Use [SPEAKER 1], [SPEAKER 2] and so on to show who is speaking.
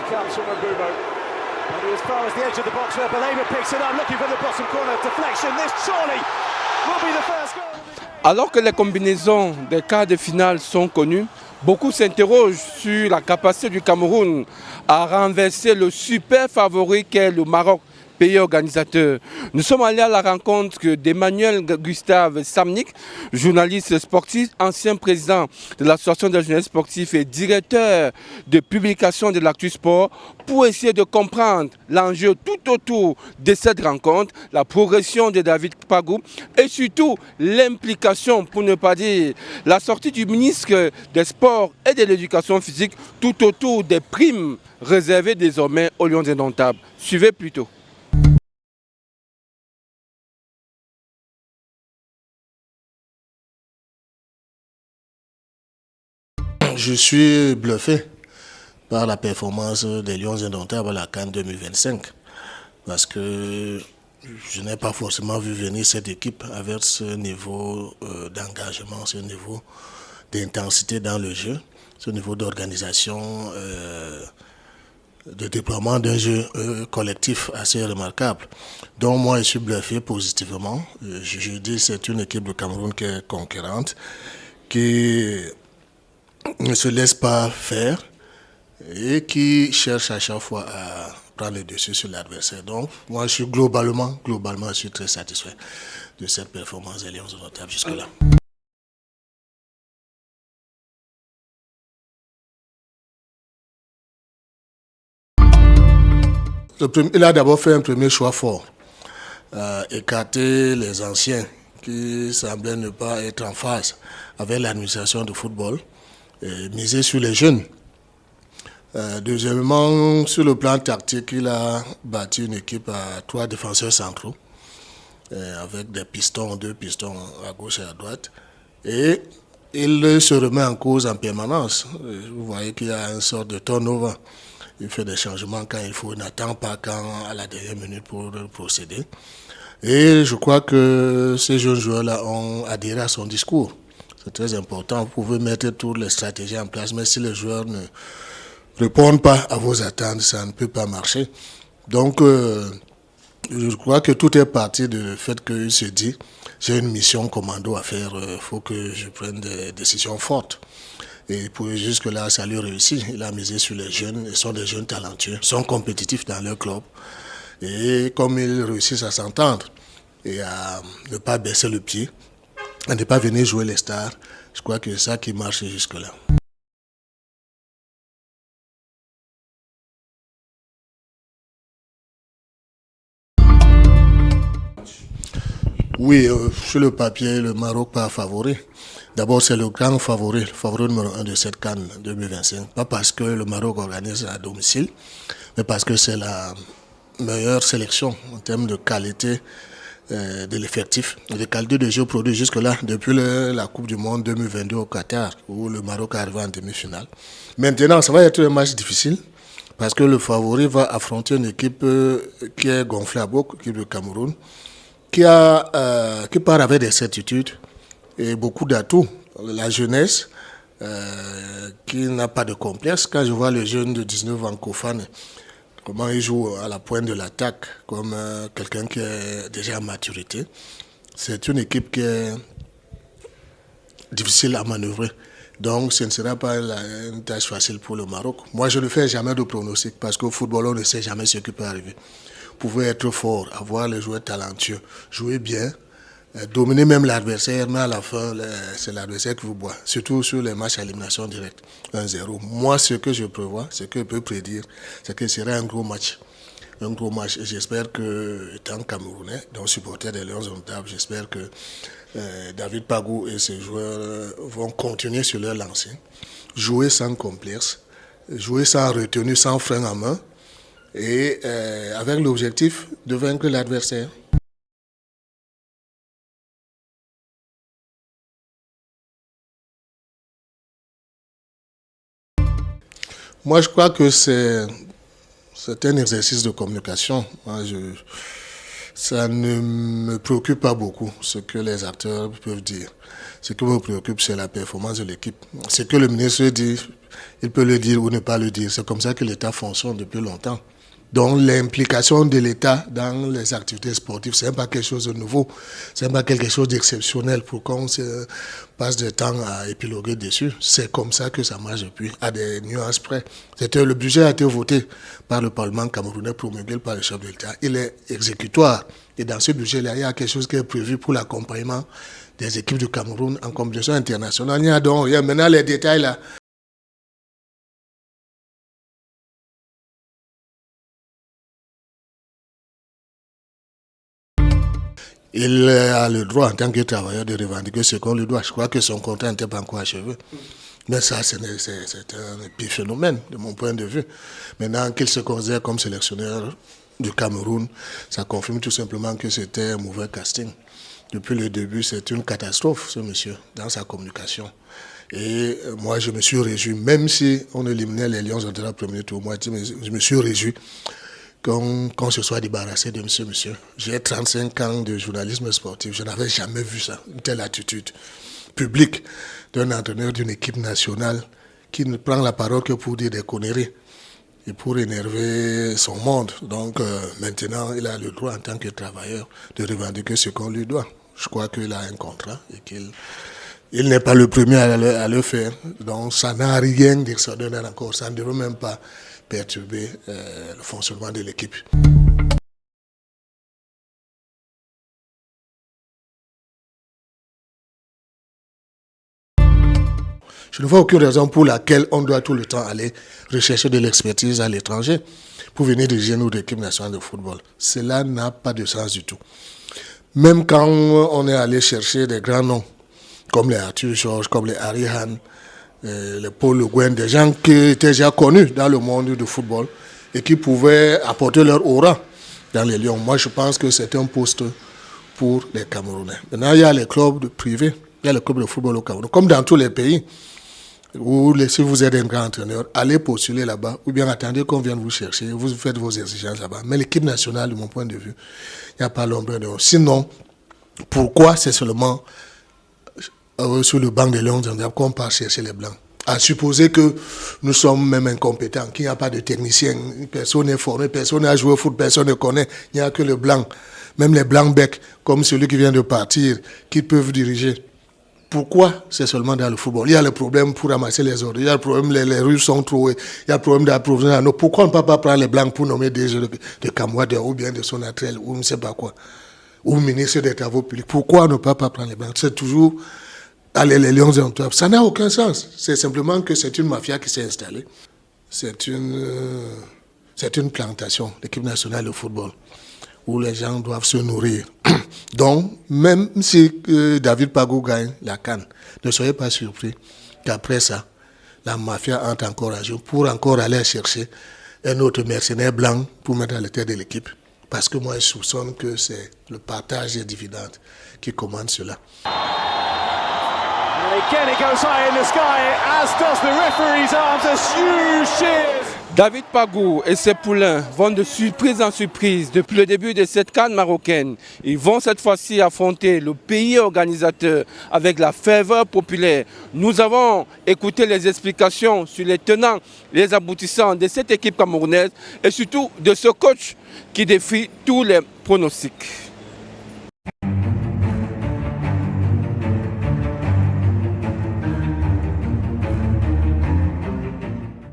[SPEAKER 1] comes from Mbumo. And as far as the edge of the box where Baleba picks it up, looking for the bottom corner. Deflection, this surely will be the first goal.
[SPEAKER 2] Alors que les combinaisons des quarts de finale sont connues, beaucoup s'interrogent sur la capacité du Cameroun à renverser le super favori qu'est le Maroc, pays organisateur. Nous sommes allés à la rencontre d'Emmanuel Gustave Samnik, journaliste sportif, ancien président de l'Association des journalistes sportifs et directeur de publication de l'Actu Sport, pour essayer de comprendre l'enjeu tout autour de cette rencontre, la progression de David Pagou et surtout l'implication, pour ne pas dire la sortie du ministre des Sports et de l'Éducation physique tout autour des primes réservées désormais aux Lions indomptables. Suivez plutôt.
[SPEAKER 3] Je suis bluffé par la performance des Lions indomptables à la CAN 2025 parce que je n'ai pas forcément vu venir cette équipe avec ce niveau d'engagement, ce niveau d'intensité dans le jeu, ce niveau d'organisation, de déploiement d'un jeu collectif assez remarquable. Donc moi je suis bluffé positivement. Je dis que c'est une équipe de Cameroun qui est conquérante, qui ne se laisse pas faire et qui cherche à chaque fois à prendre le dessus sur l'adversaire. Donc, moi, je suis globalement, je suis très satisfait de cette performance des Lions indomptables jusque-là. Il a d'abord fait un premier choix fort, écarter les anciens qui semblaient ne pas être en phase avec l'administration du football, et miser sur les jeunes. Deuxièmement, sur le plan tactique, il a bâti une équipe à 3 défenseurs centraux, avec des pistons, 2 pistons à gauche et à droite. Et il se remet en cause en permanence. Vous voyez qu'il y a une sorte de turnover. Il fait des changements quand il faut, il n'attend pas quand à la dernière minute pour procéder. Et je crois que ces jeunes joueurs-là ont adhéré à son discours. C'est très important. Vous pouvez mettre toutes les stratégies en place, mais si les joueurs ne répondent pas à vos attentes, ça ne peut pas marcher. Donc, je crois que tout est parti du fait qu'il se dit j'ai une mission commando à faire, il faut que je prenne des décisions fortes. Et pour jusque-là, ça lui réussit. Il a misé sur les jeunes, ils sont des jeunes talentueux, sont compétitifs dans leur club. Et comme ils réussissent à s'entendre et à ne pas baisser le pied, à ne pas venir jouer les stars, je crois que c'est ça qui marche jusque-là. Oui, sur le papier, le Maroc pas favori. D'abord, c'est le grand favori, le favori numéro 1 de cette CAN 2025. Pas parce que le Maroc organise à domicile, mais parce que c'est la meilleure sélection en termes de qualité de l'effectif, de qualité de jeu produit jusque-là, depuis la Coupe du Monde 2022 au Qatar, où le Maroc est arrivé en demi-finale. Maintenant, ça va être un match difficile, parce que le favori va affronter une équipe qui est gonflée à bloc, l'équipe du Cameroun, qui part avec des certitudes et beaucoup d'atouts. La jeunesse, qui n'a pas de complexe. Quand je vois les jeunes de 19 ans, Kofane, comment il joue à la pointe de l'attaque, comme quelqu'un qui est déjà à maturité. C'est une équipe qui est difficile à manœuvrer. Donc ce ne sera pas une tâche facile pour le Maroc. Moi, je ne fais jamais de pronostic parce qu'au football, on ne sait jamais ce qui peut arriver. Vous pouvez être fort, avoir les joueurs talentueux, jouer bien, dominer même l'adversaire, mais à la fin, c'est l'adversaire qui vous boit. Surtout sur les matchs à élimination directe, 1-0. Moi, ce que je prévois, ce que je peux prédire, c'est que ce sera un gros match. Un gros match. Et j'espère que, étant Camerounais, donc supporter des Lions indomptables, j'espère que David Pagou et ses joueurs vont continuer sur leur lancée, jouer sans complexe, jouer sans retenue, sans frein en main, et avec l'objectif de vaincre l'adversaire. Moi, je crois que c'est un exercice de communication. Moi, Ça ne me préoccupe pas beaucoup ce que les acteurs peuvent dire. Ce qui me préoccupe, c'est la performance de l'équipe. Ce que le ministre dit, il peut le dire ou ne pas le dire. C'est comme ça que l'État fonctionne depuis longtemps. Donc l'implication de l'État dans les activités sportives, ce n'est pas quelque chose de nouveau, ce n'est pas quelque chose d'exceptionnel pour qu'on se passe du temps à épiloguer dessus. C'est comme ça que ça marche depuis, à des nuances près. Le budget a été voté par le Parlement camerounais, promulgué par le chef de l'État. Il est exécutoire. Et dans ce budget-là, il y a quelque chose qui est prévu pour l'accompagnement des équipes du Cameroun en compétition internationale. Il y a donc rien. Maintenant, les détails là. Il a le droit en tant que travailleur de revendiquer ce qu'on lui doit. Je crois que son contrat n'était pas encore achevé. Mais ça, c'est un épiphénomène de mon point de vue. Maintenant qu'il se considère comme sélectionneur du Cameroun, ça confirme tout simplement que c'était un mauvais casting. Depuis le début, c'est une catastrophe, ce monsieur, dans sa communication. Et moi, je me suis réjoui, même si on éliminait les Lions dans le premier tour, moi, je me suis réjoui qu'on se soit débarrassé de ce monsieur. J'ai 35 ans de journalisme sportif. Je n'avais jamais vu ça, une telle attitude publique d'un entraîneur d'une équipe nationale qui ne prend la parole que pour dire des conneries et pour énerver son monde. Donc maintenant, il a le droit en tant que travailleur de revendiquer ce qu'on lui doit. Je crois qu'il a un contrat et qu'il n'est pas le premier à le faire. Donc ça n'a rien d'extraordinaire encore. Ça ne devrait même pas perturber le fonctionnement de l'équipe. Je ne vois aucune raison pour laquelle on doit tout le temps aller rechercher de l'expertise à l'étranger pour venir diriger notre équipe nationale de football. Cela n'a pas de sens du tout. Même quand on est allé chercher des grands noms, comme les Arthur Georges, comme les Harry Hahn, les Paul Le Guen, des gens qui étaient déjà connus dans le monde du football et qui pouvaient apporter leur aura dans les Lions. Moi, je pense que c'est un poste pour les Camerounais. Maintenant, il y a les clubs privés, il y a les clubs de football au Cameroun. Comme dans tous les pays, où si vous êtes un grand entraîneur, allez postuler là-bas, ou bien attendez qu'on vienne vous chercher, vous faites vos exigences là-bas. Mais l'équipe nationale, de mon point de vue, il n'y a pas l'ombre de honte. Sinon, pourquoi c'est seulement sur le banc des Lions qu'on part chercher les Blancs? À supposer que nous sommes même incompétents, qu'il n'y a pas de technicien, personne n'est formé, personne n'a joué au foot, personne ne connaît, il n'y a que le blanc. Même les blancs becs, comme celui qui vient de partir, qui peuvent diriger. Pourquoi c'est seulement dans le football? Il y a le problème pour ramasser les ordres, il y a le problème, les rues sont trouées, il y a le problème d'approvisionnement. Pourquoi on ne peut pas prendre les blancs pour nommer des jeux de Camouade ou bien de Sonatrel ou je ne sais pas quoi, ou ministre des Travaux publics? Pourquoi on ne peut pas prendre les blancs? C'est toujours aller les Lions en top. Ça n'a aucun sens. C'est simplement que c'est une mafia qui s'est installée. C'est une plantation, l'équipe nationale de football, où les gens doivent se nourrir. Donc, même si David Pagou gagne la CAN, ne soyez pas surpris qu'après ça, la mafia entre encore à jour pour encore aller chercher un autre mercenaire blanc pour mettre à la tête de l'équipe. Parce que moi, je soupçonne que c'est le partage des dividendes qui commande cela.
[SPEAKER 1] Again, it goes high in the sky, as does the referee's arms, a huge cheers.
[SPEAKER 2] David Pagou et ses poulains vont de surprise en surprise depuis le début de cette CAN marocaine. Ils vont cette fois-ci affronter le pays organisateur avec la ferveur populaire. Nous avons écouté les explications sur les tenants, les aboutissants de cette équipe camerounaise et surtout de ce coach qui défie tous les pronostics.